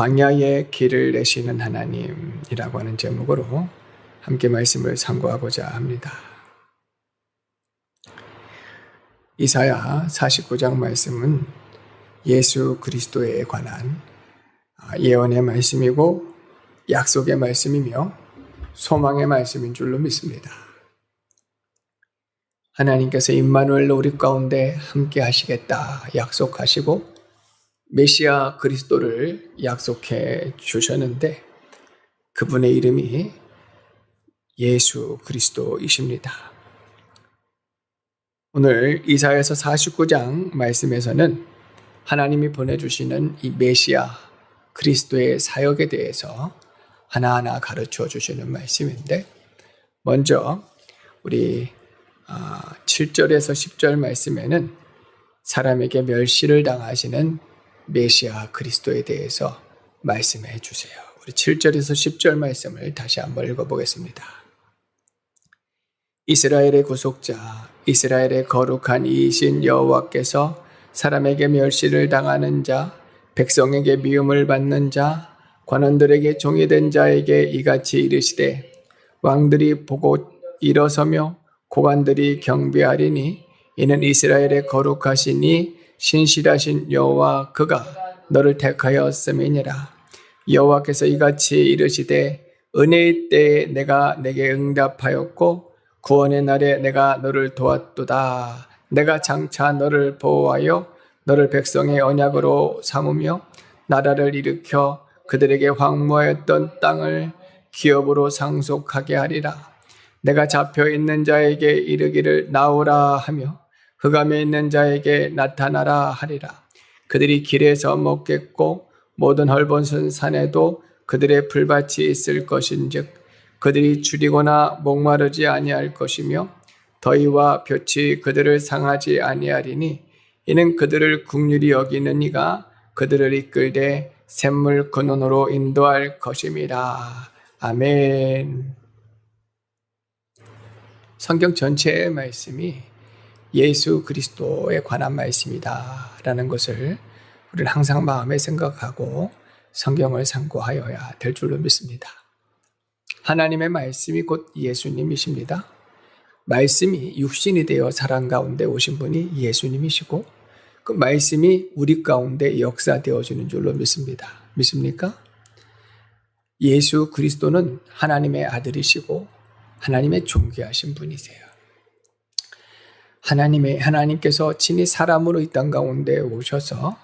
광야의 길을 내시는 하나님이라고 하는 제목으로 함께 말씀을 상고하고자 합니다. 이사야 49장 말씀은 예수 그리스도에 관한 예언의 말씀이고 약속의 말씀이며 소망의 말씀인 줄로 믿습니다. 하나님께서 임마누엘로 우리 가운데 함께 하시겠다 약속하시고 메시아 그리스도를 약속해 주셨는데 그분의 이름이 예수 그리스도이십니다. 오늘 이사야서 49장 말씀에서는 하나님이 보내주시는 이 메시아 그리스도의 사역에 대해서 하나하나 가르쳐 주시는 말씀인데 먼저 우리 7절에서 10절 말씀에는 사람에게 멸시를 당하시는 메시아 그리스도에 대해서 말씀해 주세요. 우리 7절에서 10절 말씀을 다시 한번 읽어보겠습니다. 이스라엘의 구속자, 이스라엘의 거룩한 이이신 여호와께서 사람에게 멸시를 당하는 자, 백성에게 미움을 받는 자, 관원들에게 종이 된 자에게 이같이 이르시되 왕들이 보고 일어서며 고관들이 경배하리니 이는 이스라엘의 거룩하시니 신실하신 여호와 그가 너를 택하였음이니라. 여호와께서 이같이 이르시되 은혜의 때에 내가 내게 응답하였고 구원의 날에 내가 너를 도왔도다. 내가 장차 너를 보호하여 너를 백성의 언약으로 삼으며 나라를 일으켜 그들에게 황무하였던 땅을 기업으로 상속하게 하리라. 내가 잡혀있는 자에게 이르기를 나오라 하며 흑암에 있는 자에게 나타나라 하리라. 그들이 길에서 먹겠고 모든 헐벗은 산에도 그들의 풀밭이 있을 것인즉 그들이 줄이거나 목마르지 아니할 것이며 더위와 볕이 그들을 상하지 아니하리니 이는 그들을 긍휼히 여기는 이가 그들을 이끌되 샘물 근원으로 인도할 것임이라. 아멘. 성경 전체의 말씀이 예수 그리스도에 관한 말씀이다 라는 것을 우리는 항상 마음에 생각하고 성경을 상고하여야 될 줄로 믿습니다. 하나님의 말씀이 곧 예수님이십니다. 말씀이 육신이 되어 사람 가운데 오신 분이 예수님이시고 그 말씀이 우리 가운데 역사되어지는 줄로 믿습니다. 믿습니까? 예수 그리스도는 하나님의 아들이시고 하나님의 존귀하신 분이세요. 하나님께서 친히 사람으로 이 땅 가운데 오셔서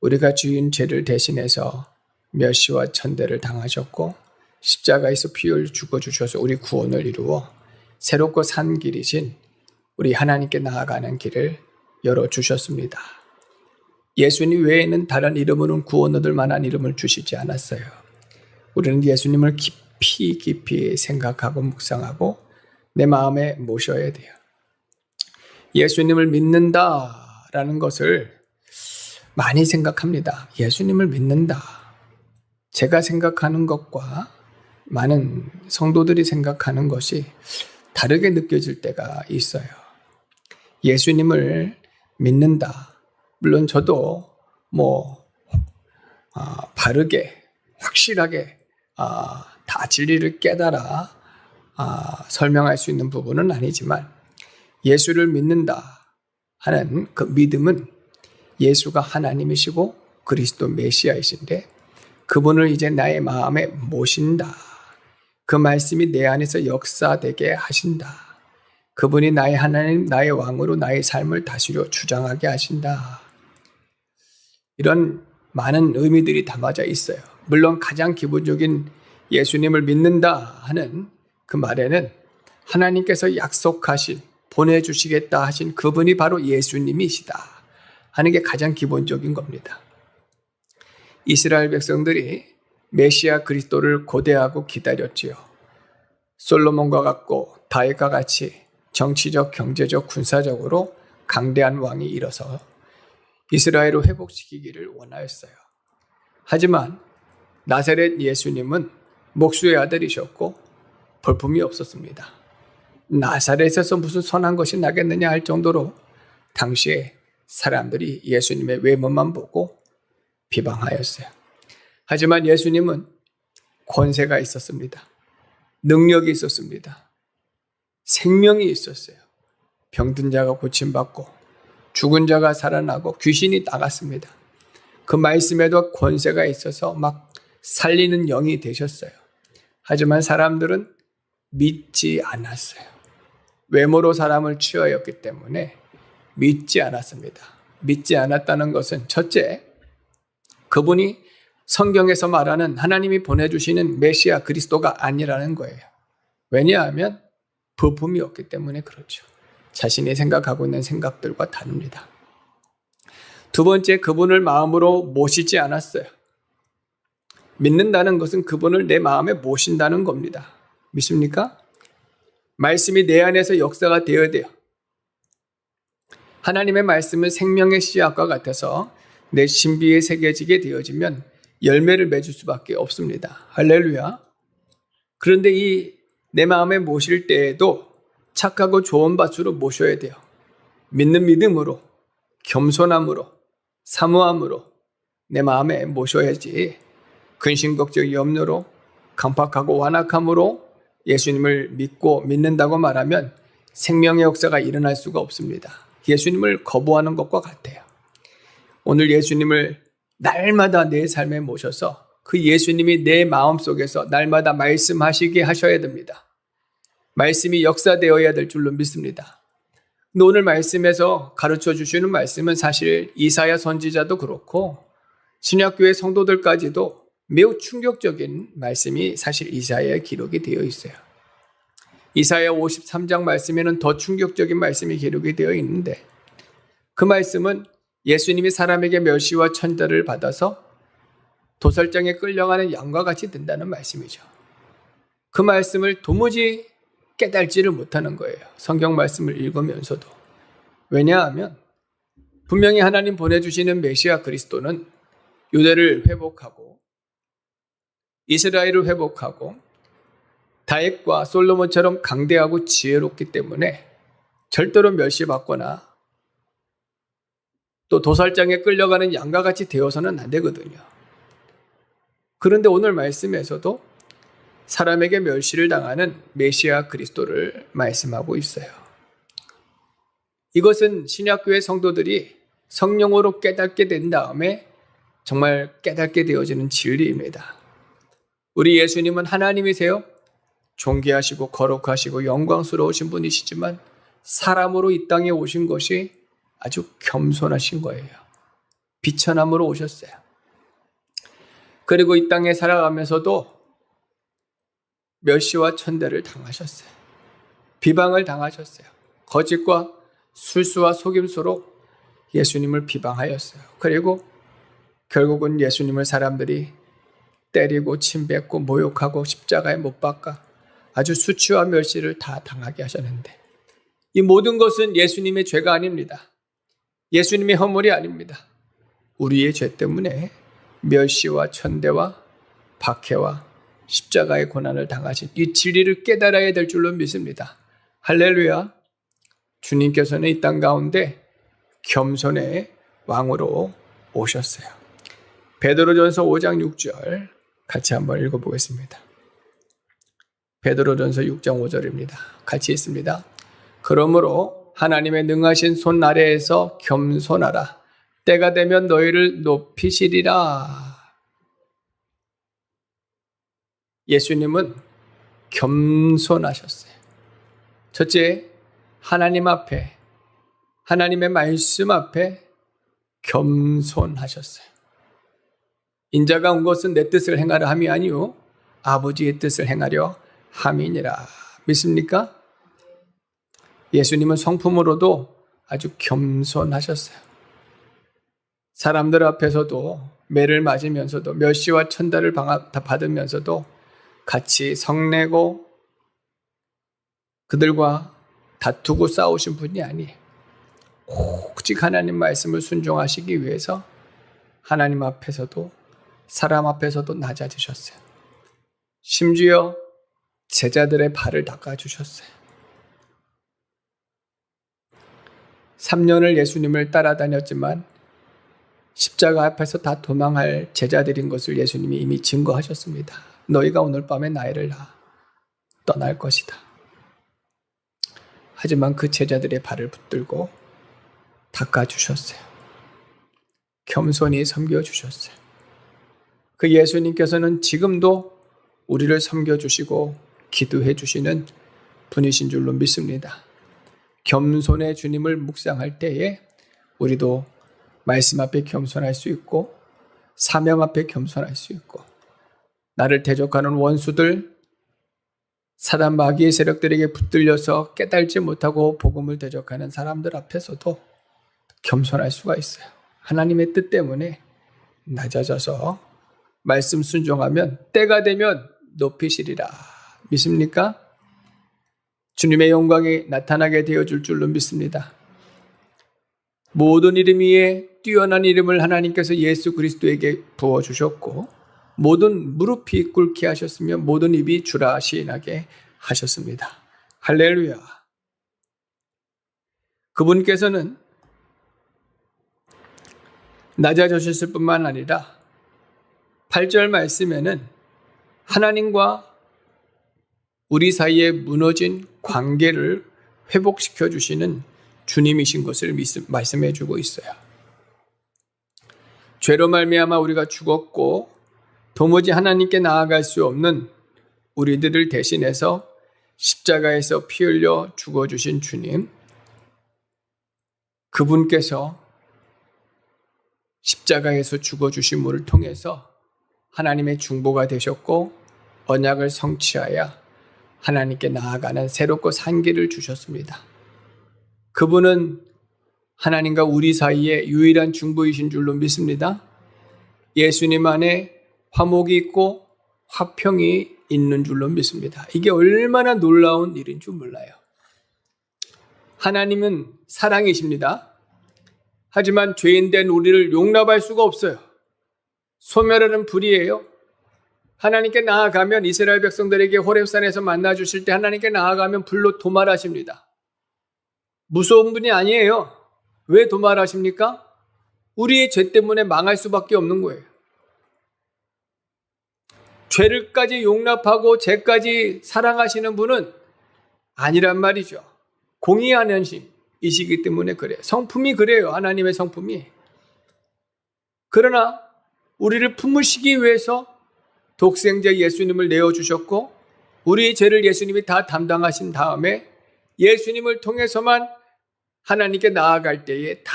우리가 지은 죄를 대신해서 멸시와 천대를 당하셨고 십자가에서 피 흘려 죽어주셔서 우리 구원을 이루어 새롭고 산 길이신 우리 하나님께 나아가는 길을 열어주셨습니다. 예수님 외에는 다른 이름으로는 구원 얻을 만한 이름을 주시지 않았어요. 우리는 예수님을 깊이 생각하고 묵상하고 내 마음에 모셔야 돼요. 예수님을 믿는다라는 것을 많이 생각합니다. 예수님을 믿는다. 제가 생각하는 것과 많은 성도들이 생각하는 것이 다르게 느껴질 때가 있어요. 예수님을 믿는다. 물론 저도 바르게 확실하게 다 진리를 깨달아 설명할 수 있는 부분은 아니지만 예수를 믿는다 하는 그 믿음은 예수가 하나님이시고 그리스도 메시아이신데 그분을 이제 나의 마음에 모신다. 그 말씀이 내 안에서 역사되게 하신다. 그분이 나의 하나님, 나의 왕으로 나의 삶을 다스려 주장하게 하신다. 이런 많은 의미들이 담아져 있어요. 물론 가장 기본적인 예수님을 믿는다 하는 그 말에는 하나님께서 약속하신 보내주시겠다 하신 그분이 바로 예수님이시다 하는 게 가장 기본적인 겁니다. 이스라엘 백성들이 메시아 그리스도를 고대하고 기다렸지요. 솔로몬과 같고 다윗과 같이 정치적, 경제적, 군사적으로 강대한 왕이 일어서 이스라엘을 회복시키기를 원하였어요. 하지만 나사렛 예수님은 목수의 아들이셨고 볼품이 없었습니다. 나사렛에서 무슨 선한 것이 나겠느냐 할 정도로 당시에 사람들이 예수님의 외모만 보고 비방하였어요. 하지만 예수님은 권세가 있었습니다. 능력이 있었습니다. 생명이 있었어요. 병든 자가 고침받고 죽은 자가 살아나고 귀신이 나갔습니다. 그 말씀에도 권세가 있어서 막 살리는 영이 되셨어요. 하지만 사람들은 믿지 않았어요. 외모로 사람을 취하였기 때문에 믿지 않았습니다. 믿지 않았다는 것은 첫째, 그분이 성경에서 말하는 하나님이 보내주시는 메시아 그리스도가 아니라는 거예요. 왜냐하면 부품이 없기 때문에 그렇죠. 자신이 생각하고 있는 생각들과 다릅니다. 두 번째, 그분을 마음으로 모시지 않았어요. 믿는다는 것은 그분을 내 마음에 모신다는 겁니다. 믿습니까? 말씀이 내 안에서 역사가 되어야 돼요. 하나님의 말씀은 생명의 씨앗과 같아서 내 신비에 새겨지게 되어지면 열매를 맺을 수밖에 없습니다. 할렐루야. 그런데 이 내 마음에 모실 때에도 착하고 좋은 밭으로 모셔야 돼요. 믿는 믿음으로, 겸손함으로, 사모함으로 내 마음에 모셔야지 근심걱정 염려로 강팍하고 완악함으로 예수님을 믿고 믿는다고 말하면 생명의 역사가 일어날 수가 없습니다. 예수님을 거부하는 것과 같아요. 오늘 예수님을 날마다 내 삶에 모셔서 그 예수님이 내 마음속에서 날마다 말씀하시게 하셔야 됩니다. 말씀이 역사되어야 될 줄로 믿습니다. 근데 오늘 말씀에서 가르쳐 주시는 말씀은 사실 이사야 선지자도 그렇고 신약교회 성도들까지도 매우 충격적인 말씀이 사실 이사야에 기록이 되어 있어요. 이사야 53장 말씀에는 더 충격적인 말씀이 기록이 되어 있는데 그 말씀은 예수님이 사람에게 멸시와 천대를 받아서 도살장에 끌려가는 양과 같이 된다는 말씀이죠. 그 말씀을 도무지 깨달지를 못하는 거예요. 성경 말씀을 읽으면서도. 왜냐하면 분명히 하나님 보내주시는 메시아 그리스도는 유대를 회복하고 이스라엘을 회복하고 다윗과 솔로몬처럼 강대하고 지혜롭기 때문에 절대로 멸시받거나 또 도살장에 끌려가는 양과 같이 되어서는 안 되거든요. 그런데 오늘 말씀에서도 사람에게 멸시를 당하는 메시아 그리스도를 말씀하고 있어요. 이것은 신약교회 성도들이 성령으로 깨닫게 된 다음에 정말 깨닫게 되어지는 진리입니다. 우리 예수님은 하나님이세요. 존귀하시고 거룩하시고 영광스러우신 분이시지만 사람으로 이 땅에 오신 것이 아주 겸손하신 거예요. 비천함으로 오셨어요. 그리고 이 땅에 살아가면서도 멸시와 천대를 당하셨어요. 비방을 당하셨어요. 거짓과 술수와 속임수로 예수님을 비방하였어요. 그리고 결국은 예수님을 사람들이 때리고 침뱉고 모욕하고 십자가에 못 박아 아주 수치와 멸시를 다 당하게 하셨는데 이 모든 것은 예수님의 죄가 아닙니다. 예수님의 허물이 아닙니다. 우리의 죄 때문에 멸시와 천대와 박해와 십자가의 고난을 당하신 이 진리를 깨달아야 될 줄로 믿습니다. 할렐루야. 주님께서는 이 땅 가운데 겸손의 왕으로 오셨어요. 베드로전서 5장 6절 같이 한번 읽어보겠습니다. 베드로전서 6장 5절입니다. 같이 있습니다. 그러므로 하나님의 능하신 손 아래에서 겸손하라. 때가 되면 너희를 높이시리라. 예수님은 겸손하셨어요. 첫째, 하나님 앞에, 하나님의 말씀 앞에 겸손하셨어요. 인자가 온 것은 내 뜻을 행하려 함이 아니요 아버지의 뜻을 행하려 함이니라. 믿습니까? 예수님은 성품으로도 아주 겸손하셨어요. 사람들 앞에서도 매를 맞으면서도 멸시와 천대를 받으면서도 같이 성내고 그들과 다투고 싸우신 분이 아니에요. 오직 하나님 말씀을 순종하시기 위해서 하나님 앞에서도 사람 앞에서도 낮아지셨어요. 심지어 제자들의 발을 닦아주셨어요. 3년을 예수님을 따라다녔지만 십자가 앞에서 다 도망할 제자들인 것을 예수님이 이미 증거하셨습니다. 너희가 오늘 밤에 나를 떠날 것이다. 하지만 그 제자들의 발을 붙들고 닦아주셨어요. 겸손히 섬겨주셨어요. 그 예수님께서는 지금도 우리를 섬겨주시고 기도해 주시는 분이신 줄로 믿습니다. 겸손의 주님을 묵상할 때에 우리도 말씀 앞에 겸손할 수 있고 사명 앞에 겸손할 수 있고 나를 대적하는 원수들, 사단 마귀의 세력들에게 붙들려서 깨달지 못하고 복음을 대적하는 사람들 앞에서도 겸손할 수가 있어요. 하나님의 뜻 때문에 낮아져서 말씀 순종하면 때가 되면 높이시리라. 믿습니까? 주님의 영광이 나타나게 되어줄 줄로 믿습니다. 모든 이름 위에 뛰어난 이름을 하나님께서 예수 그리스도에게 부어주셨고 모든 무릎이 꿇게 하셨으며 모든 입이 주라 시인하게 하셨습니다. 할렐루야. 그분께서는 낮아지셨을 뿐만 아니라 8절 말씀에는 하나님과 우리 사이에 무너진 관계를 회복시켜 주시는 주님이신 것을 말씀해 주고 있어요. 죄로 말미암아 우리가 죽었고 도무지 하나님께 나아갈 수 없는 우리들을 대신해서 십자가에서 피 흘려 죽어주신 주님, 그분께서 십자가에서 죽어주심을 통해서 하나님의 중보가 되셨고 언약을 성취하여 하나님께 나아가는 새롭고 산 길을 주셨습니다. 그분은 하나님과 우리 사이에 유일한 중보이신 줄로 믿습니다. 예수님 안에 화목이 있고 화평이 있는 줄로 믿습니다. 이게 얼마나 놀라운 일인 줄 몰라요. 하나님은 사랑이십니다. 하지만 죄인된 우리를 용납할 수가 없어요. 소멸하는 불이에요. 하나님께 나아가면 이스라엘 백성들에게 호렙산에서 만나 주실 때 하나님께 나아가면 불로 도말하십니다. 무서운 분이 아니에요. 왜 도말하십니까? 우리의 죄 때문에 망할 수밖에 없는 거예요. 죄를까지 용납하고 죄까지 사랑하시는 분은 아니란 말이죠. 공의하는 신이시기 때문에 그래요. 성품이 그래요. 하나님의 성품이. 그러나 우리를 품으시기 위해서 독생자 예수님을 내어주셨고 우리의 죄를 예수님이 다 담당하신 다음에 예수님을 통해서만 하나님께 나아갈 때에 다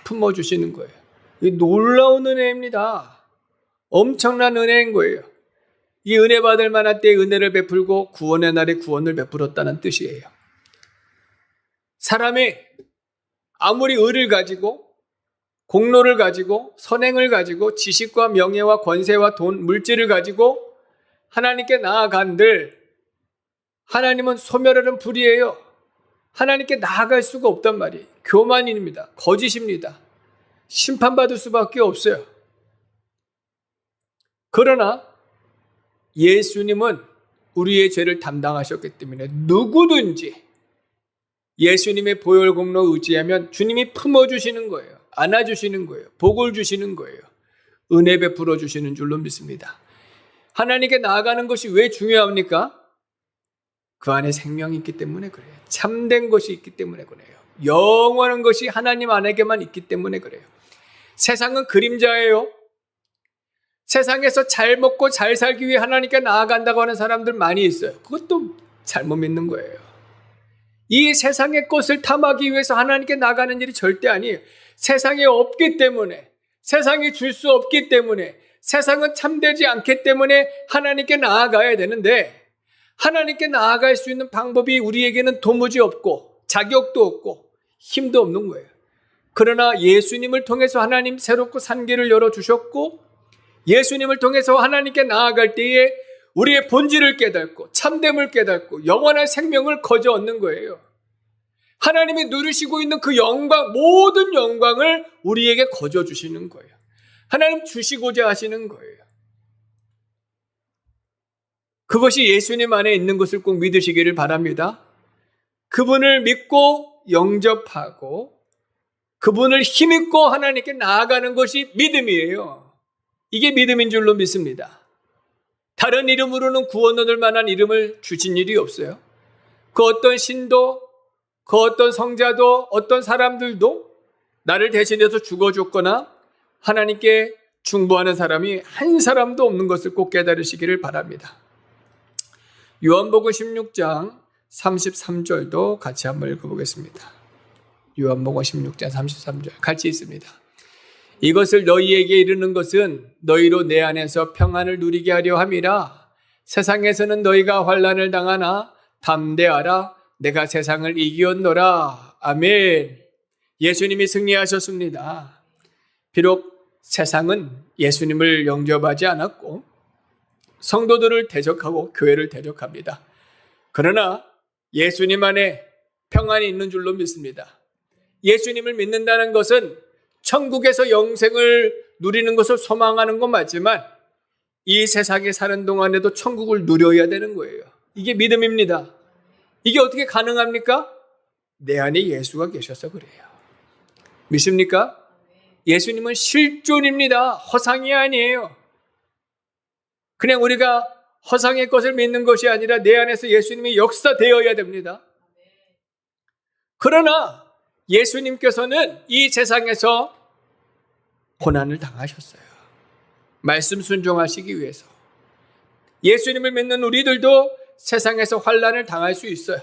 품어주시는 거예요. 이 놀라운 은혜입니다. 엄청난 은혜인 거예요. 이 은혜 받을 만한 때에 은혜를 베풀고 구원의 날에 구원을 베풀었다는 뜻이에요. 사람이 아무리 의를 가지고 공로를 가지고 선행을 가지고 지식과 명예와 권세와 돈, 물질을 가지고 하나님께 나아간들 하나님은 소멸하는 불이에요. 하나님께 나아갈 수가 없단 말이에요. 교만입니다. 거짓입니다. 심판받을 수밖에 없어요. 그러나 예수님은 우리의 죄를 담당하셨기 때문에 누구든지 예수님의 보혈 공로 의지하면 주님이 품어주시는 거예요. 안아주시는 거예요. 복을 주시는 거예요. 은혜 베풀어 주시는 줄로 믿습니다. 하나님께 나아가는 것이 왜 중요합니까? 그 안에 생명이 있기 때문에 그래요. 참된 것이 있기 때문에 그래요. 영원한 것이 하나님 안에게만 있기 때문에 그래요. 세상은 그림자예요. 세상에서 잘 먹고 잘 살기 위해 하나님께 나아간다고 하는 사람들 많이 있어요. 그것도 잘못 믿는 거예요. 이 세상의 것을 탐하기 위해서 하나님께 나가는 일이 절대 아니에요. 세상에 없기 때문에, 세상이 줄 수 없기 때문에, 세상은 참되지 않기 때문에 하나님께 나아가야 되는데 하나님께 나아갈 수 있는 방법이 우리에게는 도무지 없고 자격도 없고 힘도 없는 거예요. 그러나 예수님을 통해서 하나님 새롭고 산 길을 열어주셨고 예수님을 통해서 하나님께 나아갈 때에 우리의 본질을 깨닫고 참됨을 깨닫고 영원한 생명을 거저 얻는 거예요. 하나님이 누리시고 있는 그 영광, 모든 영광을 우리에게 거저 주시는 거예요. 하나님 주시고자 하시는 거예요. 그것이 예수님 안에 있는 것을 꼭 믿으시기를 바랍니다. 그분을 믿고 영접하고 그분을 힘입고 하나님께 나아가는 것이 믿음이에요. 이게 믿음인 줄로 믿습니다. 다른 이름으로는 구원 얻을 만한 이름을 주신 일이 없어요. 그 어떤 신도, 그 어떤 성자도, 어떤 사람들도 나를 대신해서 죽어줬거나 하나님께 중보하는 사람이 한 사람도 없는 것을 꼭 깨달으시기를 바랍니다. 요한복음 16장 33절도 같이 한번 읽어보겠습니다. 요한복음 16장 33절 같이 있습니다. 이것을 너희에게 이르는 것은 너희로 내 안에서 평안을 누리게 하려 함이라. 세상에서는 너희가 환난을 당하나 담대하라. 내가 세상을 이기었노라. 아멘. 예수님이 승리하셨습니다. 비록 세상은 예수님을 영접하지 않았고 성도들을 대적하고 교회를 대적합니다. 그러나 예수님 안에 평안이 있는 줄로 믿습니다. 예수님을 믿는다는 것은 천국에서 영생을 누리는 것을 소망하는 건 맞지만 이 세상에 사는 동안에도 천국을 누려야 되는 거예요. 이게 믿음입니다. 이게 어떻게 가능합니까? 내 안에 예수가 계셔서 그래요. 믿습니까? 예수님은 실존입니다. 허상이 아니에요. 그냥 우리가 허상의 것을 믿는 것이 아니라 내 안에서 예수님이 역사되어야 됩니다. 그러나 예수님께서는 이 세상에서 고난을 당하셨어요. 말씀 순종하시기 위해서. 예수님을 믿는 우리들도 세상에서 환난을 당할 수 있어요.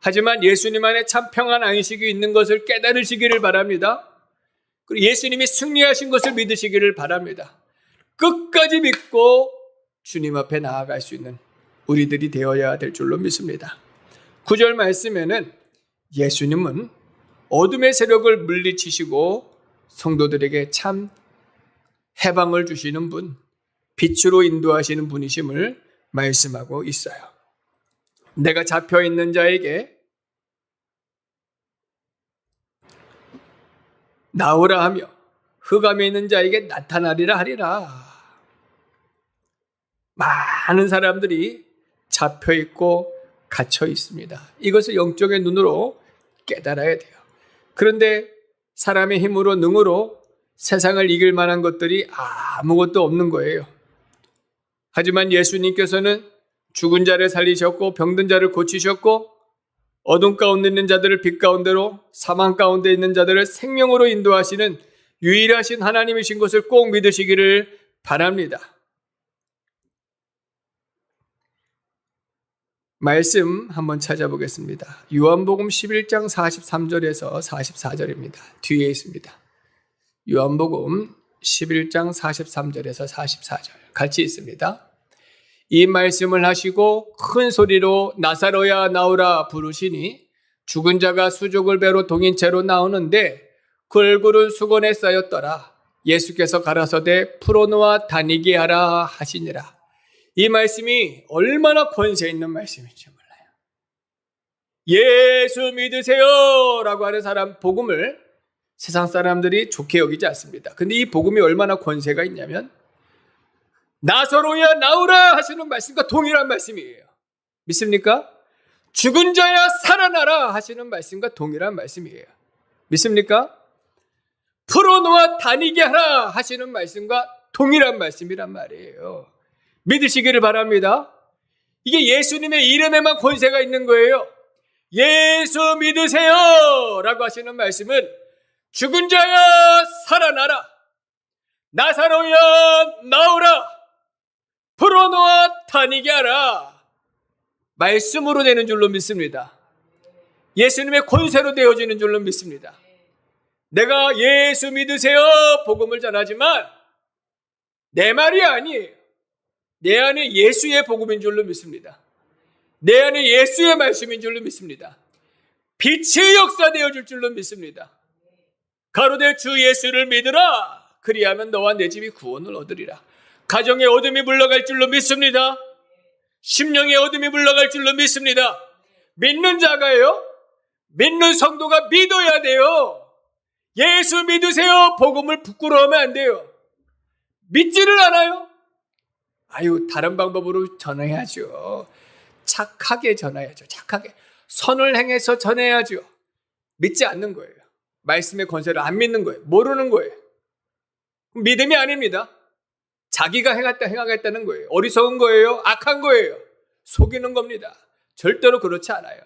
하지만 예수님 안에 참 평안 안식이 있는 것을 깨달으시기를 바랍니다. 그리고 예수님이 승리하신 것을 믿으시기를 바랍니다. 끝까지 믿고 주님 앞에 나아갈 수 있는 우리들이 되어야 될 줄로 믿습니다. 9절 말씀에는 예수님은 어둠의 세력을 물리치시고 성도들에게 참 해방을 주시는 분, 빛으로 인도하시는 분이심을 말씀하고 있어요. 내가 잡혀있는 자에게 나오라 하며 흑암에 있는 자에게 나타나리라 하리라. 많은 사람들이 잡혀있고 갇혀 있습니다. 이것을 영적인 눈으로 깨달아야 돼요. 그런데 사람의 힘으로 능으로 세상을 이길 만한 것들이 아무것도 없는 거예요. 하지만 예수님께서는 죽은 자를 살리셨고 병든 자를 고치셨고 어둠 가운데 있는 자들을 빛 가운데로 사망 가운데 있는 자들을 생명으로 인도하시는 유일하신 하나님이신 것을 꼭 믿으시기를 바랍니다. 말씀 한번 찾아보겠습니다. 요한복음 11장 43절에서 44절입니다. 뒤에 있습니다. 요한복음 11장 43절에서 44절 같이 있습니다. 이 말씀을 하시고 큰 소리로 나사로야 나오라 부르시니 죽은 자가 수족을 배로 동인 채로 나오는데 그 얼굴은 수건에 쌓였더라. 예수께서 가라사대 풀어놓아 다니게 하라 하시니라. 이 말씀이 얼마나 권세 있는 말씀인지 몰라요. 예수 믿으세요 라고 하는 사람 복음을 세상 사람들이 좋게 여기지 않습니다. 근데 이 복음이 얼마나 권세가 있냐면 나사로야 나오라 하시는 말씀과 동일한 말씀이에요. 믿습니까? 죽은 자야 살아나라 하시는 말씀과 동일한 말씀이에요. 믿습니까? 풀어놓아 다니게 하라 하시는 말씀과 동일한 말씀이란 말이에요. 믿으시기를 바랍니다. 이게 예수님의 이름에만 권세가 있는 거예요. 예수 믿으세요 라고 하시는 말씀은 죽은 자야 살아나라, 나사로야 나오라, 풀어놓아 다니게 하라 말씀으로 되는 줄로 믿습니다. 예수님의 권세로 되어지는 줄로 믿습니다. 내가 예수 믿으세요 복음을 전하지만 내 말이 아니에요. 내 안에 예수의 복음인 줄로 믿습니다. 내 안에 예수의 말씀인 줄로 믿습니다. 빛의 역사되어 줄 줄로 믿습니다. 가로되 주 예수를 믿으라. 그리하면 너와 내 집이 구원을 얻으리라. 가정의 어둠이 물러갈 줄로 믿습니다. 심령의 어둠이 물러갈 줄로 믿습니다. 믿는 자가요, 믿는 성도가 믿어야 돼요. 예수 믿으세요 복음을 부끄러워하면 안 돼요. 믿지를 않아요? 다른 방법으로 전해야죠. 착하게 전해야죠. 착하게 선을 행해서 전해야죠. 믿지 않는 거예요. 말씀의 권세를 안 믿는 거예요. 모르는 거예요. 믿음이 아닙니다. 자기가 행하겠다는 거예요. 어리석은 거예요. 악한 거예요. 속이는 겁니다. 절대로 그렇지 않아요.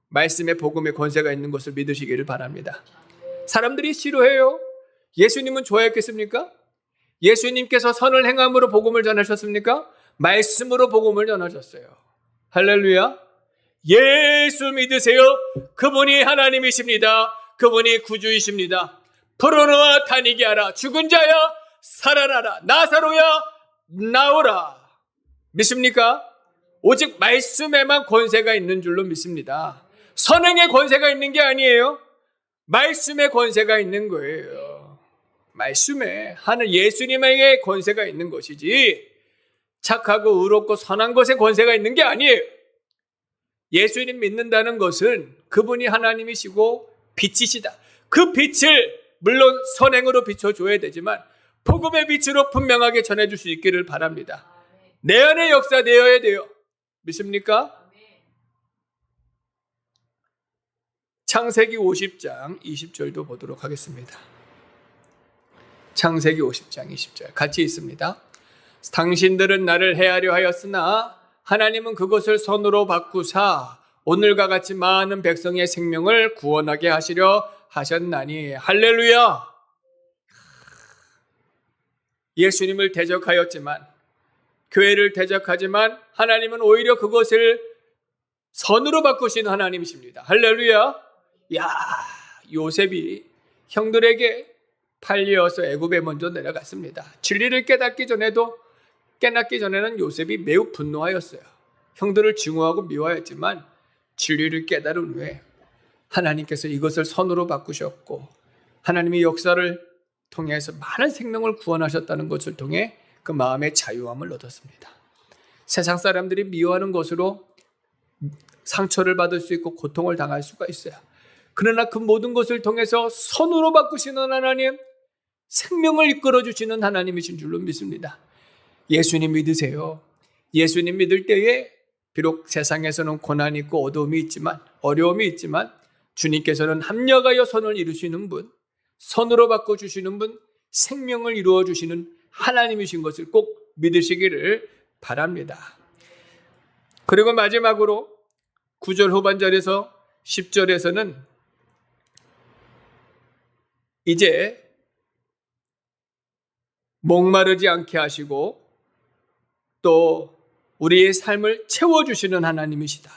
말씀의 복음의 권세가 있는 것을 믿으시기를 바랍니다. 사람들이 싫어해요. 예수님은 좋아했겠습니까? 예수님께서 선을 행함으로 복음을 전하셨습니까? 말씀으로 복음을 전하셨어요. 할렐루야. 예수 믿으세요. 그분이 하나님이십니다. 그분이 구주이십니다. 불어넣어 다니게 하라. 죽은 자야 살아나라. 나사로야 나오라. 믿습니까? 오직 말씀에만 권세가 있는 줄로 믿습니다. 선행의 권세가 있는 게 아니에요. 말씀의 권세가 있는 거예요. 말씀에 하는 예수님에게 권세가 있는 것이지 착하고 의롭고 선한 것에 권세가 있는 게 아니에요. 예수님 믿는다는 것은 그분이 하나님이시고 빛이시다. 그 빛을 물론 선행으로 비춰줘야 되지만 복음의 빛으로 분명하게 전해줄 수 있기를 바랍니다. 내 안에 역사되어야 돼요. 믿습니까? 창세기 50장 20절도 보도록 하겠습니다. 창세기 50장 20절 같이 있습니다. 당신들은 나를 해하려 하였으나 하나님은 그것을 선으로 바꾸사 오늘과 같이 많은 백성의 생명을 구원하게 하시려 하셨나니. 할렐루야. 예수님을 대적하였지만 교회를 대적하지만 하나님은 오히려 그것을 선으로 바꾸신 하나님이십니다. 할렐루야. 야, 요셉이 형들에게 팔려서 애굽에 먼저 내려갔습니다. 진리를 깨닫기 전에는 요셉이 매우 분노하였어요. 형들을 증오하고 미워하였지만 진리를 깨달은 후에 하나님께서 이것을 선으로 바꾸셨고 하나님의 역사를 통해서 많은 생명을 구원하셨다는 것을 통해 그 마음의 자유함을 얻었습니다. 세상 사람들이 미워하는 것으로 상처를 받을 수 있고 고통을 당할 수가 있어요. 그러나 그 모든 것을 통해서 선으로 바꾸시는 하나님, 생명을 이끌어주시는 하나님이신 줄로 믿습니다. 예수님 믿으세요. 예수님 믿을 때에 비록 세상에서는 고난이 있고 어려움이 있지만 주님께서는 합력하여 선을 이루시는 분, 선으로 바꿔주시는 분, 생명을 이루어주시는 하나님이신 것을 꼭 믿으시기를 바랍니다. 그리고 마지막으로 9절 후반절에서 10절에서는 이제 목마르지 않게 하시고 또 우리의 삶을 채워주시는 하나님이시다.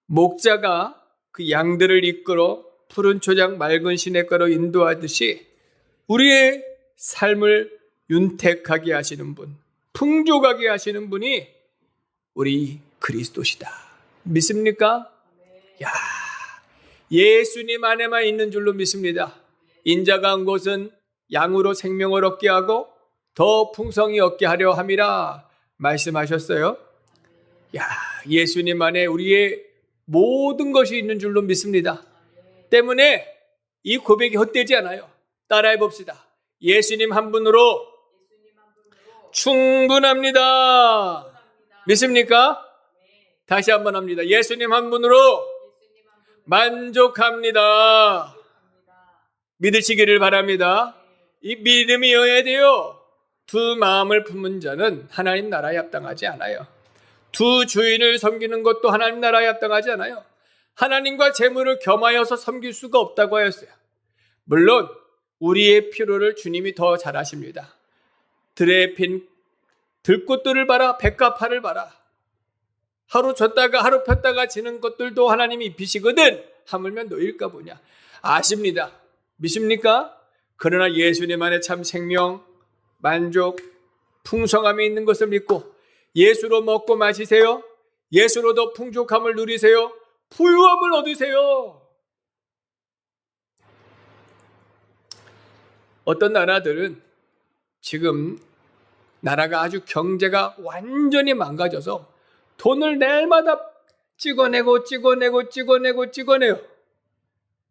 목자가 그 양들을 이끌어 푸른 초장 맑은 시냇가로 인도하듯이 우리의 삶을 윤택하게 하시는 분, 풍족하게 하시는 분이 우리 그리스도시다. 믿습니까? 야, 예수님 안에만 있는 줄로 믿습니다. 인자가 한 것은 양으로 생명을 얻게 하고 더 풍성히 얻게 하려 함이라 말씀하셨어요. 야, 예수님 안에 우리의 모든 것이 있는 줄로 믿습니다. 때문에 이 고백이 헛되지 않아요. 따라해 봅시다. 예수님 한 분으로 충분합니다. 믿습니까? 다시 한번 합니다. 예수님 한 분으로 만족합니다. 믿으시기를 바랍니다. 이 믿음이어야 돼요. 두 마음을 품은 자는 하나님 나라에 합당하지 않아요. 두 주인을 섬기는 것도 하나님 나라에 합당하지 않아요. 하나님과 재물을 겸하여서 섬길 수가 없다고 하였어요. 물론 우리의 필요를 주님이 더 잘 아십니다. 들에 핀 들꽃들을 봐라, 백합화를 봐라. 하루 졌다가 하루 폈다가 지는 것들도 하나님이 입히시거든. 하물며 너일까 보냐. 아십니다. 믿습니까? 그러나 예수님 안에 참 생명, 만족, 풍성함이 있는 것을 믿고 예수로 먹고 마시세요. 예수로 더 풍족함을 누리세요. 부유함을 얻으세요. 어떤 나라들은 지금 나라가 아주 경제가 완전히 망가져서 돈을 날마다 찍어내요.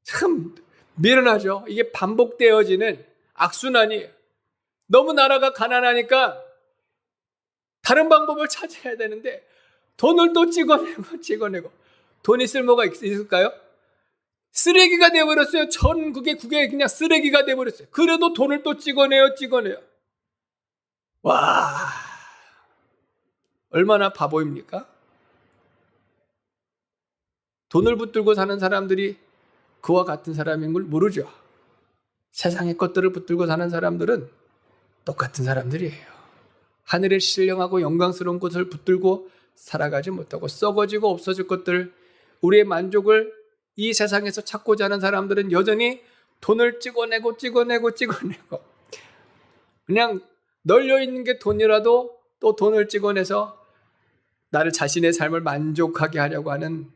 참 미련하죠. 이게 반복되어지는 악순환이에요. 너무 나라가 가난하니까 다른 방법을 찾아야 되는데 돈을 또 찍어내고 돈이 쓸모가 있을까요? 쓰레기가 되어버렸어요. 천국의 국에 그냥 쓰레기가 되어버렸어요. 그래도 돈을 또 찍어내요. 와, 얼마나 바보입니까? 돈을 붙들고 사는 사람들이 그와 같은 사람인 걸 모르죠. 세상의 것들을 붙들고 사는 사람들은 똑같은 사람들이에요. 하늘의 신령하고 영광스러운 것을 붙들고 살아가지 못하고 썩어지고 없어질 것들, 우리의 만족을 이 세상에서 찾고자 하는 사람들은 여전히 돈을 찍어내고 그냥 널려있는 게 돈이라도 또 돈을 찍어내서 나를 자신의 삶을 만족하게 하려고 하는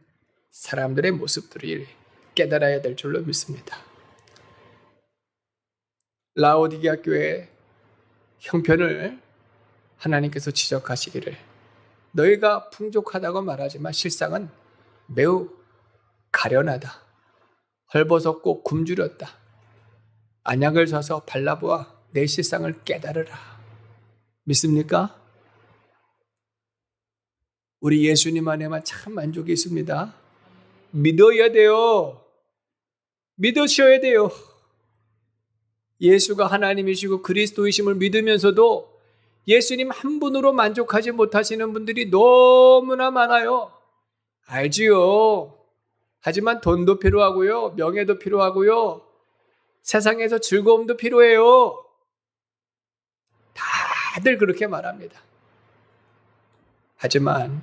사람들의 모습들을 깨달아야 될 줄로 믿습니다. 라오디게아 교회의 형편을 하나님께서 지적하시기를, 너희가 풍족하다고 말하지만 실상은 매우 가련하다. 헐벗었고 굶주렸다. 안약을 사서 발라보아 내 실상을 깨달으라. 믿습니까? 우리 예수님 안에만 참 만족이 있습니다. 믿어야 돼요. 믿으셔야 돼요. 예수가 하나님이시고 그리스도이심을 믿으면서도 예수님 한 분으로 만족하지 못하시는 분들이 너무나 많아요. 알지요. 하지만 돈도 필요하고요. 명예도 필요하고요. 세상에서 즐거움도 필요해요. 다들 그렇게 말합니다. 하지만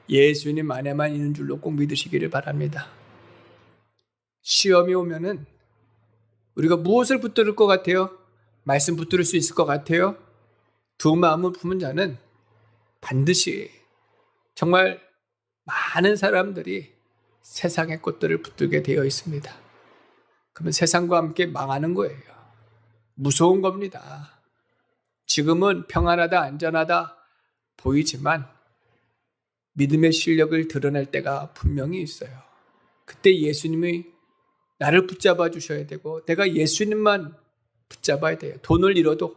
예수님 안에만 있는 줄로 꼭 믿으시기를 바랍니다. 시험이 오면은 우리가 무엇을 붙들을 것 같아요? 말씀 붙들을 수 있을 것 같아요? 두 마음을 품은 자는 반드시, 정말 많은 사람들이 세상의 것들을 붙들게 되어 있습니다. 그러면 세상과 함께 망하는 거예요. 무서운 겁니다. 지금은 평안하다, 안전하다 보이지만 믿음의 실력을 드러낼 때가 분명히 있어요. 그때 예수님이 나를 붙잡아 주셔야 되고, 내가 예수님만 붙잡아야 돼요. 돈을 잃어도,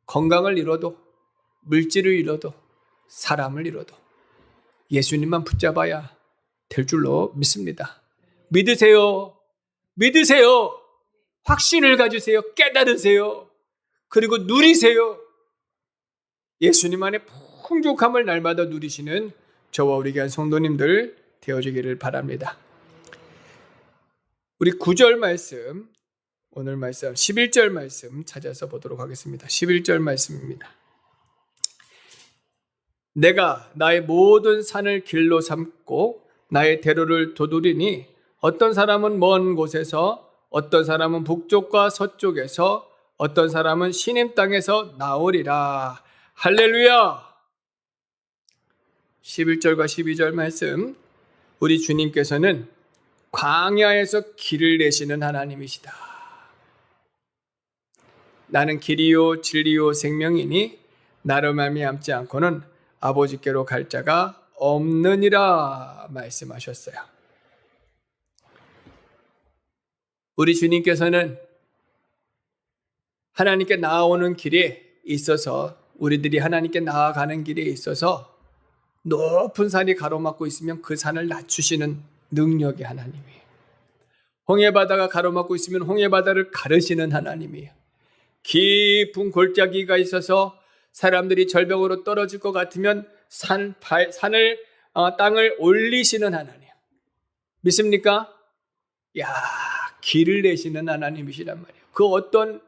건강을 잃어도, 물질을 잃어도, 사람을 잃어도 예수님만 붙잡아야 될 줄로 믿습니다. 믿으세요. 믿으세요. 확신을 가지세요. 깨달으세요. 그리고 누리세요. 예수님 안에 풍족함을 날마다 누리시는 저와 우리 교회 성도님들 되어주기를 바랍니다. 우리 9절 말씀, 오늘 말씀 11절 말씀 찾아서 보도록 하겠습니다. 11절 말씀입니다. 내가 나의 모든 산을 길로 삼고 나의 대로를 두드리니 어떤 사람은 먼 곳에서, 어떤 사람은 북쪽과 서쪽에서, 어떤 사람은 시냇 땅에서 나오리라. 할렐루야. 11절과 12절 말씀, 우리 주님께서는 광야에서 길을 내시는 하나님이시다. 나는 길이요 진리요 생명이니 나로 말미암지 않고는 아버지께로 갈 자가 없느니라 말씀하셨어요. 우리 주님께서는 하나님께 나아오는 길에 있어서, 우리들이 하나님께 나아가는 길에 있어서 높은 산이 가로막고 있으면 그 산을 낮추시는 능력의 하나님이에요. 홍해바다가 가로막고 있으면 홍해바다를 가르시는 하나님이에요. 깊은 골짜기가 있어서 사람들이 절벽으로 떨어질 것 같으면 땅을 올리시는 하나님. 믿습니까? 길을 내시는 하나님이시란 말이에요. 그 어떤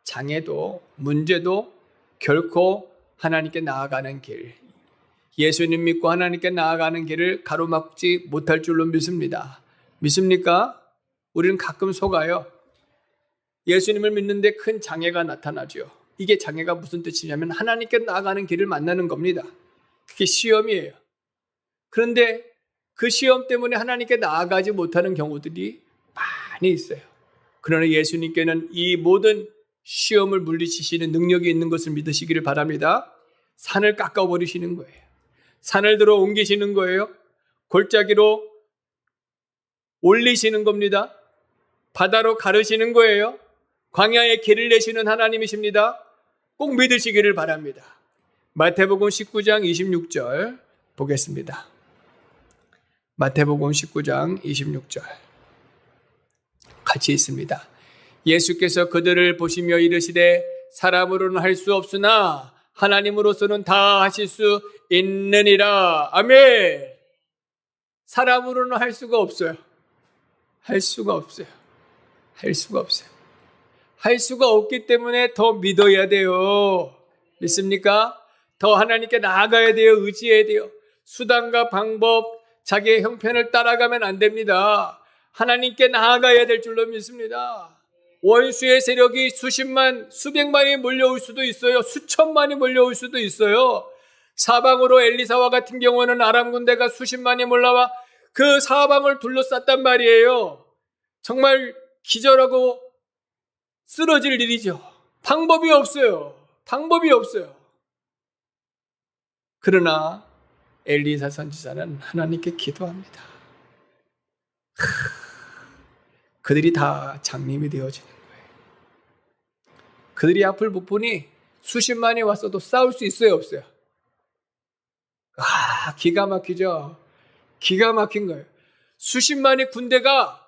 장애도 문제도 결코 하나님께 나아가는 길, 예수님 믿고 하나님께 나아가는 길을 가로막지 못할 줄로 믿습니다. 믿습니까? 우리는 가끔 속아요. 예수님을 믿는데 큰 장애가 나타나죠. 이게 장애가 무슨 뜻이냐면 하나님께 나아가는 길을 만나는 겁니다. 그게 시험이에요. 그런데 그 시험 때문에 하나님께 나아가지 못하는 경우들이 많이 있어요. 그러나 예수님께는 이 모든 시험을 물리치시는 능력이 있는 것을 믿으시기를 바랍니다. 산을 깎아버리시는 거예요. 산을 들어 옮기시는 거예요. 골짜기로 올리시는 겁니다. 바다로 가르시는 거예요. 광야에 길을 내시는 하나님이십니다. 꼭 믿으시기를 바랍니다. 마태복음 19장 26절 보겠습니다. 마태복음 19장 26절. 같이 있습니다. 예수께서 그들을 보시며 이르시되 사람으로는 할 수 없으나 하나님으로서는 다 하실 수 있느니라. 아멘. 사람으로는 할 수가 없어요. 할 수가 없어요. 할 수가 없어요. 할 수가 없기 때문에 더 믿어야 돼요. 믿습니까? 더 하나님께 나아가야 돼요. 의지해야 돼요. 수단과 방법, 자기의 형편을 따라가면 안 됩니다. 하나님께 나아가야 될 줄로 믿습니다. 원수의 세력이 수십만, 수백만이 몰려올 수도 있어요. 수천만이 몰려올 수도 있어요. 사방으로 엘리사와 같은 경우는 아람 군대가 수십만이 몰려와 그 사방을 둘러쌌단 말이에요. 정말 기절하고 쓰러질 일이죠. 방법이 없어요. 방법이 없어요. 그러나 엘리사 선지자는 하나님께 기도합니다. 그들이 다 장님이 되어지는 거예요. 그들이 앞을 못 보니 수십만이 왔어도 싸울 수 있어요, 없어요? 기가 막히죠. 기가 막힌 거예요. 수십만의 군대가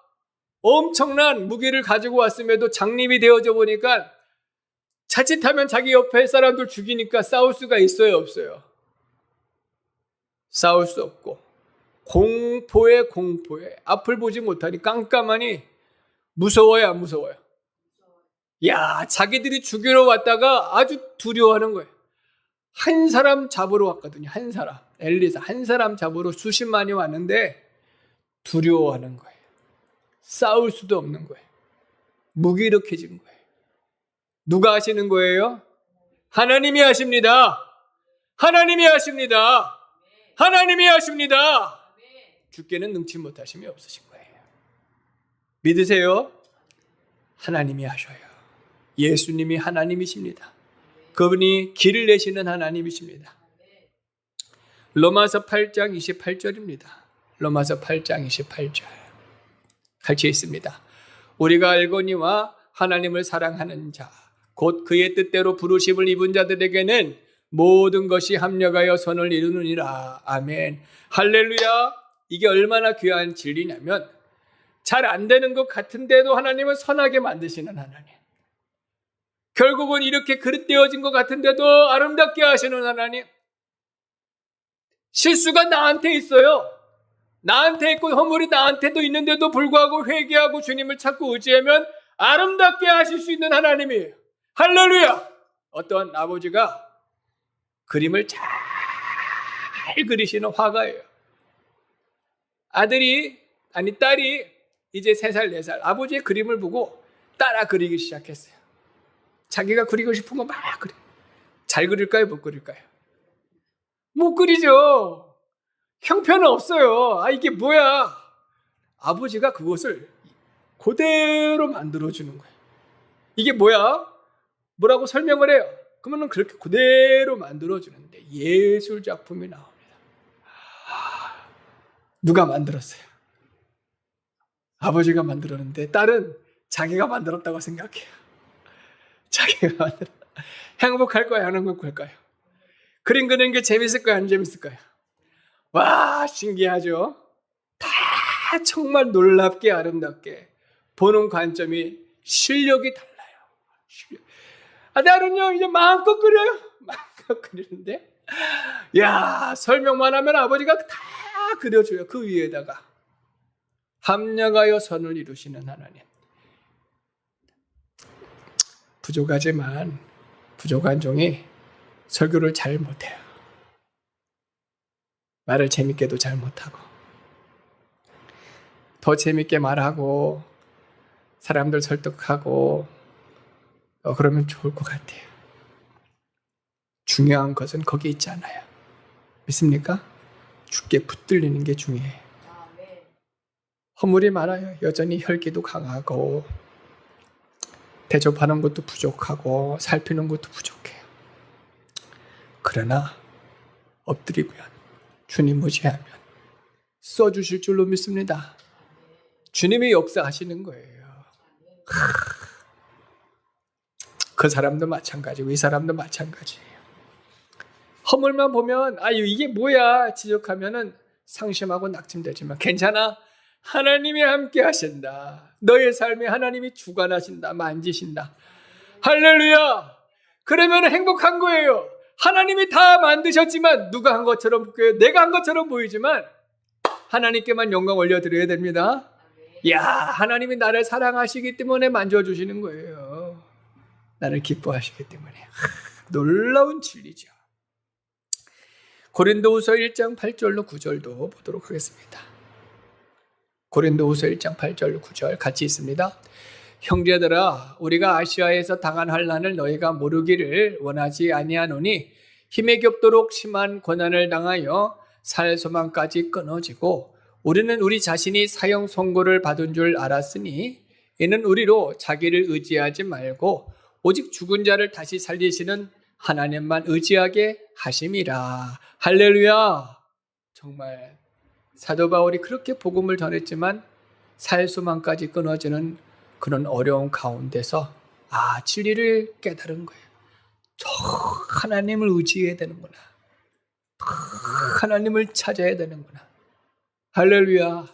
엄청난 무기를 가지고 왔음에도 장님이 되어져 보니까 자칫하면 자기 옆에 사람들 죽이니까 싸울 수가 있어요, 없어요? 싸울 수 없고 공포에 앞을 보지 못하니 깜깜하니 무서워요, 안 무서워요? 야, 자기들이 죽이러 왔다가 아주 두려워하는 거예요. 한 사람 잡으러 왔거든요. 한 사람. 엘리사 한 사람 잡으러 수십만이 왔는데 두려워하는 거예요. 싸울 수도 없는 거예요. 무기력해진 거예요. 누가 하시는 거예요? 하나님이 하십니다. 하나님이 하십니다. 하나님이 하십니다. 주께는 능치 못하심이 없으신 거예요. 믿으세요? 하나님이 하셔요. 예수님이 하나님이십니다. 그분이 길을 내시는 하나님이십니다. 로마서 8장 28절입니다. 로마서 8장 28절. 같이 있습니다. 우리가 알거니와 하나님을 사랑하는 자, 곧 그의 뜻대로 부르심을 입은 자들에게는 모든 것이 합력하여 선을 이루느니라. 아멘. 할렐루야. 이게 얼마나 귀한 진리냐면 잘 안 되는 것 같은데도 하나님은 선하게 만드시는 하나님. 결국은 이렇게 그릇되어진 것 같은데도 아름답게 하시는 하나님. 실수가 나한테 있어요. 나한테 있고 허물이 나한테도 있는데도 불구하고 회개하고 주님을 찾고 의지하면 아름답게 하실 수 있는 하나님이에요. 할렐루야. 어떠한 아버지가 그림을 잘 그리시는 화가예요. 딸이 이제 3살, 4살 아버지의 그림을 보고 따라 그리기 시작했어요. 자기가 그리고 싶은 거 막 그려. 잘 그릴까요? 못 그릴까요? 못 그리죠. 형편은 없어요. 이게 뭐야? 아버지가 그것을 그대로 만들어주는 거예요. 이게 뭐야? 뭐라고 설명을 해요? 그러면 그렇게 그대로 만들어주는데 예술 작품이 나옵니다. 누가 만들었어요? 아버지가 만들었는데 딸은 자기가 만들었다고 생각해요. 자기가 만들었. 행복할까요? 안 행복할까요? 그림 그리는 게 재밌을까요? 안 재밌을까요? 와, 신기하죠? 다 정말 놀랍게 아름답게 보는 관점이 실력이 달라요. 나는요 이제 마음껏 그려요. 마음껏 그리는데 설명만 하면 아버지가 다 그려줘요. 그 위에다가 합력하여 선을 이루시는 하나님. 부족하지만 부족한 종이 설교를 잘 못해요. 말을 재밌게도 잘 못하고 더 재밌게 말하고 사람들 설득하고 그러면 좋을 것 같아요. 중요한 것은 거기 있지 않아요. 믿습니까? 주께 붙들리는 게 중요해요. 허물이 많아요. 여전히 혈기도 강하고 대접하는 것도 부족하고 살피는 것도 부족해요. 그러나 엎드리면 주님 의지하면 써주실 줄로 믿습니다. 주님이 역사하시는 거예요. 그 사람도 마찬가지고 이 사람도 마찬가지예요. 허물만 보면 이게 뭐야 지적하면은 상심하고 낙심되지만 괜찮아. 하나님이 함께 하신다. 너의 삶에 하나님이 주관하신다. 만지신다. 할렐루야. 그러면 행복한 거예요. 하나님이 다 만드셨지만 누가 한 것처럼 보여요? 내가 한 것처럼 보이지만 하나님께만 영광 올려드려야 됩니다. 야, 하나님이 나를 사랑하시기 때문에 만져주시는 거예요. 나를 기뻐하시기 때문에. 놀라운 진리죠. 고린도후서 1장 8절로 9절도 보도록 하겠습니다. 고린도후서 1장 8절로 9절 같이 있습니다. 형제들아, 우리가 아시아에서 당한 환난을 너희가 모르기를 원하지 아니하노니 힘에 겹도록 심한 고난을 당하여 살 소망까지 끊어지고 우리는 우리 자신이 사형 선고를 받은 줄 알았으니 이는 우리로 자기를 의지하지 말고 오직 죽은 자를 다시 살리시는 하나님만 의지하게 하심이라. 할렐루야. 정말 사도 바울이 그렇게 복음을 전했지만 살 소망까지 끊어지는 그런 어려운 가운데서 진리를 깨달은 거예요. 저 하나님을 의지해야 되는구나. 하나님을 찾아야 되는구나. 할렐루야.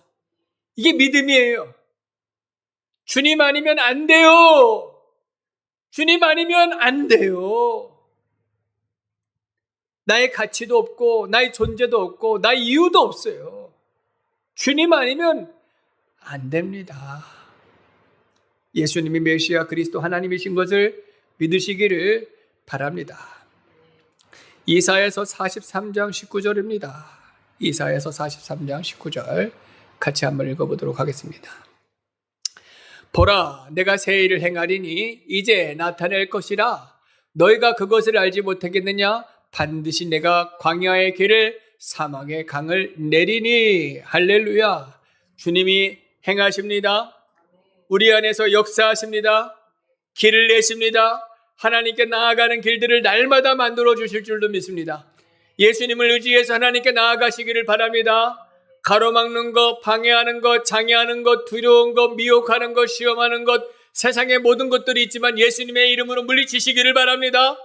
이게 믿음이에요. 주님 아니면 안 돼요. 주님 아니면 안 돼요. 나의 가치도 없고 나의 존재도 없고 나의 이유도 없어요. 주님 아니면 안 됩니다. 예수님이 메시아 그리스도 하나님이신 것을 믿으시기를 바랍니다. 이사야서 43장 19절입니다. 이사야서 43장 19절 같이 한번 읽어보도록 하겠습니다. 보라, 내가 새 일을 행하리니 이제 나타낼 것이라. 너희가 그것을 알지 못하겠느냐? 반드시 내가 광야의 길을 사막의 강을 내리니. 할렐루야. 주님이 행하십니다. 우리 안에서 역사하십니다. 길을 내십니다. 하나님께 나아가는 길들을 날마다 만들어 주실 줄도 믿습니다. 예수님을 의지해서 하나님께 나아가시기를 바랍니다. 가로막는 것, 방해하는 것, 장애하는 것, 두려운 것, 미혹하는 것, 시험하는 것, 세상의 모든 것들이 있지만 예수님의 이름으로 물리치시기를 바랍니다.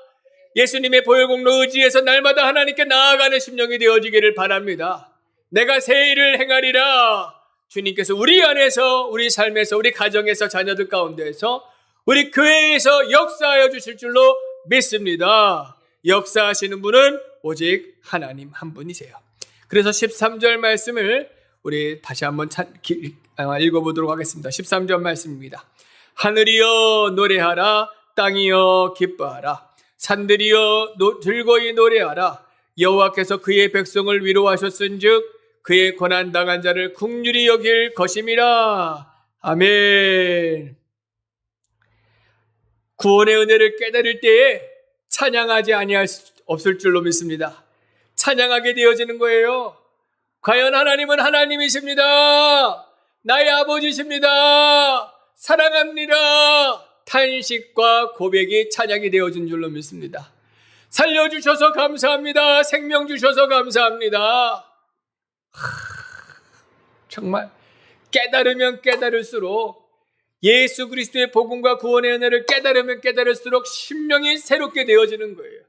예수님의 보혈공로 의지해서 날마다 하나님께 나아가는 심령이 되어지기를 바랍니다. 내가 새 일을 행하리라. 주님께서 우리 안에서, 우리 삶에서, 우리 가정에서, 자녀들 가운데에서, 우리 교회에서 역사하여 주실 줄로 믿습니다. 역사하시는 분은 오직 하나님 한 분이세요. 그래서 13절 말씀을 우리 다시 한번 읽어보도록 하겠습니다. 13절 말씀입니다. 하늘이여 노래하라. 땅이여 기뻐하라. 산들이여 즐거이 노래하라. 여호와께서 그의 백성을 위로하셨은즉 그의 고난당한 자를 긍휼히 여길 것임이라. 아멘. 구원의 은혜를 깨달을 때에 찬양하지 아니할 수 없을 줄로 믿습니다. 찬양하게 되어지는 거예요. 과연 하나님은 하나님이십니다. 나의 아버지십니다. 사랑합니다. 탄식과 고백이 찬양이 되어진 줄로 믿습니다. 살려주셔서 감사합니다. 생명 주셔서 감사합니다. 정말 깨달으면 깨달을수록 예수 그리스도의 복음과 구원의 은혜를 깨달으면 깨달을수록 심령이 새롭게 되어지는 거예요.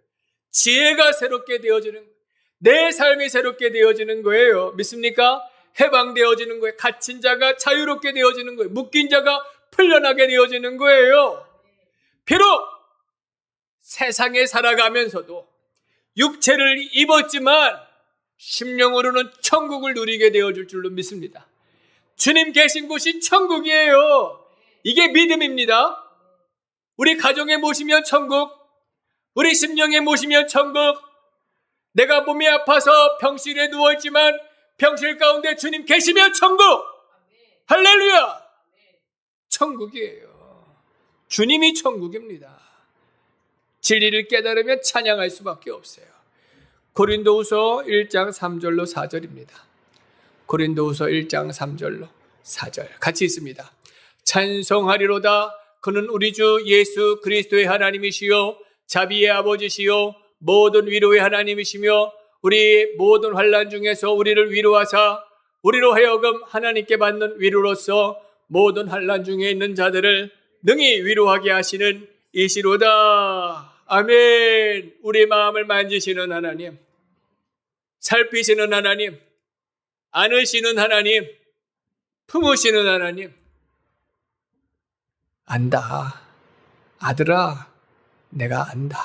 지혜가 새롭게 되어지는 거예요. 내 삶이 새롭게 되어지는 거예요. 믿습니까? 해방되어지는 거예요. 갇힌 자가 자유롭게 되어지는 거예요. 묶인 자가 풀려나게 되어지는 거예요. 비록 세상에 살아가면서도 육체를 입었지만 심령으로는 천국을 누리게 되어질 줄로 믿습니다. 주님 계신 곳이 천국이에요. 이게 믿음입니다. 우리 가정에 모시면 천국, 우리 심령에 모시면 천국. 내가 몸이 아파서 병실에 누워있지만 병실 가운데 주님 계시면 천국. 할렐루야. 천국이에요. 주님이 천국입니다. 진리를 깨달으면 찬양할 수밖에 없어요. 고린도후서 1장 3절로 4절입니다. 고린도후서 1장 3절로 4절 같이 있습니다. 찬송하리로다. 그는 우리 주 예수 그리스도의 하나님이시요 자비의 아버지시요 모든 위로의 하나님이시며 우리 모든 환난 중에서 우리를 위로하사 우리로 하여금 하나님께 받는 위로로서 모든 환난 중에 있는 자들을 능히 위로하게 하시는 이시로다. 아멘. 우리 마음을 만지시는 하나님, 살피시는 하나님, 안으시는 하나님, 품으시는 하나님, 안다. 아들아, 내가 안다.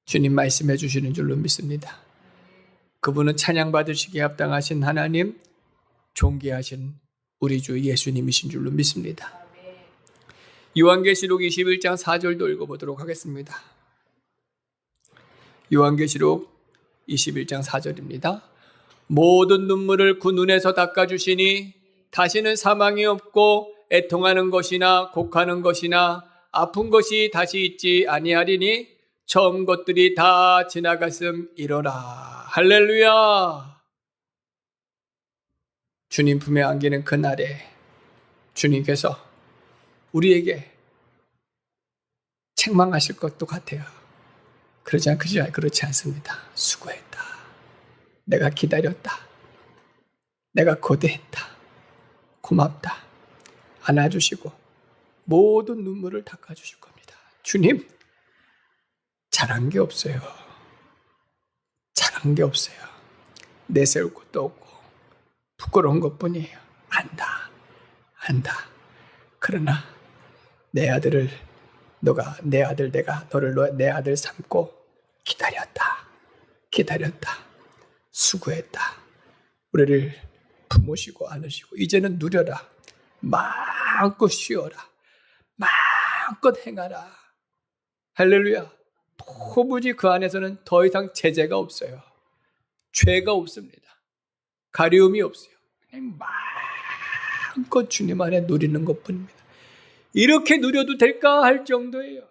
주님 말씀해 주시는 줄로 믿습니다. 그분은 찬양받으시기에 합당하신 하나님, 존귀하신 우리 주 예수님이신 줄로 믿습니다. 요한계시록 21장 4절도 읽어보도록 하겠습니다. 요한계시록 21장 4절입니다. 모든 눈물을 그 눈에서 닦아주시니 다시는 사망이 없고 애통하는 것이나 곡하는 것이나 아픈 것이 다시 있지 아니하리니 처음 것들이 다 지나갔음이로라. 할렐루야. 주님 품에 안기는 그날에 주님께서 우리에게 책망하실 것도 같아요. 그렇지 않습니다. 수고했다. 내가 기다렸다. 내가 고대했다. 고맙다. 안아주시고 모든 눈물을 닦아주실 겁니다. 주님, 잘한 게 없어요. 잘한 게 없어요. 내세울 것도 없고 부끄러운 것뿐이에요. 안다. 그러나 내 아들을 내가 너를 내 아들 삼고 기다렸다. 수고했다. 우리를 품으시고 안으시고 이제는 누려라. 마음껏 쉬어라. 마음껏 행하라. 할렐루야. 도무지 그 안에서는 더 이상 제재가 없어요. 죄가 없습니다. 가리움이 없어요. 그냥 마음껏 주님 안에 누리는 것뿐입니다. 이렇게 누려도 될까 할 정도예요.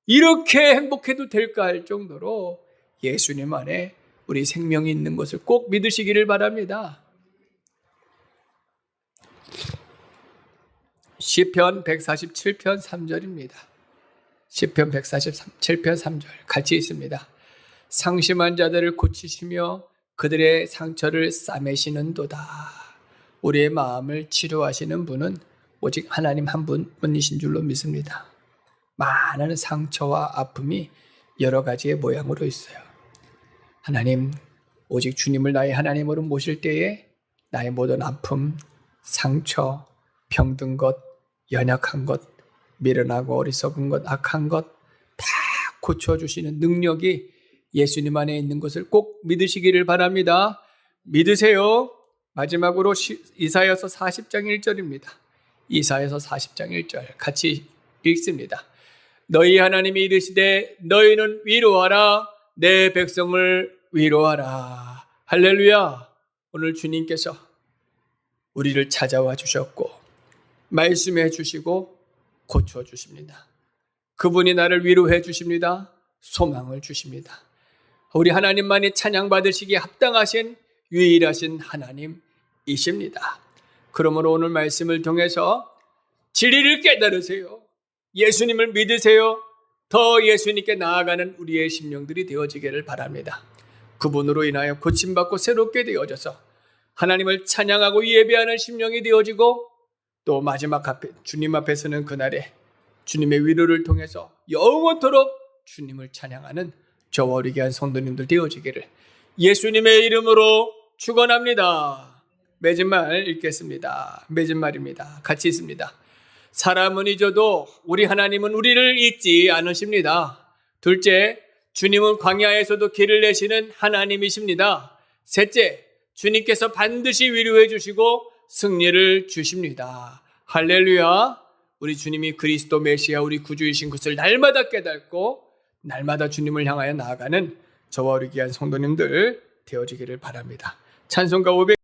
이렇게 행복해도 될까 할 정도로 예수님 안에 우리 생명이 있는 것을 꼭 믿으시기를 바랍니다. 시편 147편 3절입니다. 시편 147편 3절 같이 있습니다. 상심한 자들을 고치시며 그들의 상처를 싸매시는도다. 우리의 마음을 치료하시는 분은 오직 하나님 한 분이신 줄로 믿습니다. 많은 상처와 아픔이 여러 가지의 모양으로 있어요. 하나님, 오직 주님을 나의 하나님으로 모실 때에 나의 모든 아픔, 상처, 병든 것, 연약한 것, 미련하고 어리석은 것, 악한 것 다 고쳐주시는 능력이 예수님 안에 있는 것을 꼭 믿으시기를 바랍니다. 믿으세요. 마지막으로 이사야서 40장 1절입니다. 이사야서 40장 1절 같이 읽습니다. 너희 하나님이 이르시되 너희는 위로하라. 내 백성을 위로하라. 할렐루야. 오늘 주님께서 우리를 찾아와 주셨고 말씀해 주시고 고쳐주십니다. 그분이 나를 위로해 주십니다. 소망을 주십니다. 우리 하나님만이 찬양받으시기에 합당하신 유일하신 하나님이십니다. 그러므로 오늘 말씀을 통해서 진리를 깨달으세요. 예수님을 믿으세요. 더 예수님께 나아가는 우리의 심령들이 되어지기를 바랍니다. 그분으로 인하여 고침받고 새롭게 되어져서 하나님을 찬양하고 예배하는 심령이 되어지고 또 마지막 앞에 주님 앞에 서는 그날에 주님의 위로를 통해서 영원토록 주님을 찬양하는 저와 우리 귀한 성도님들 되어지기를 예수님의 이름으로 축원합니다. 맺은말 읽겠습니다. 맺은말입니다. 같이 있습니다. 사람은 잊어도 우리 하나님은 우리를 잊지 않으십니다. 둘째, 주님은 광야에서도 길을 내시는 하나님이십니다. 셋째, 주님께서 반드시 위로해 주시고 승리를 주십니다. 할렐루야. 우리 주님이 그리스도 메시아 우리 구주이신 것을 날마다 깨닫고 날마다 주님을 향하여 나아가는 저와 우리 귀한 성도님들 되어지기를 바랍니다. 찬송가 500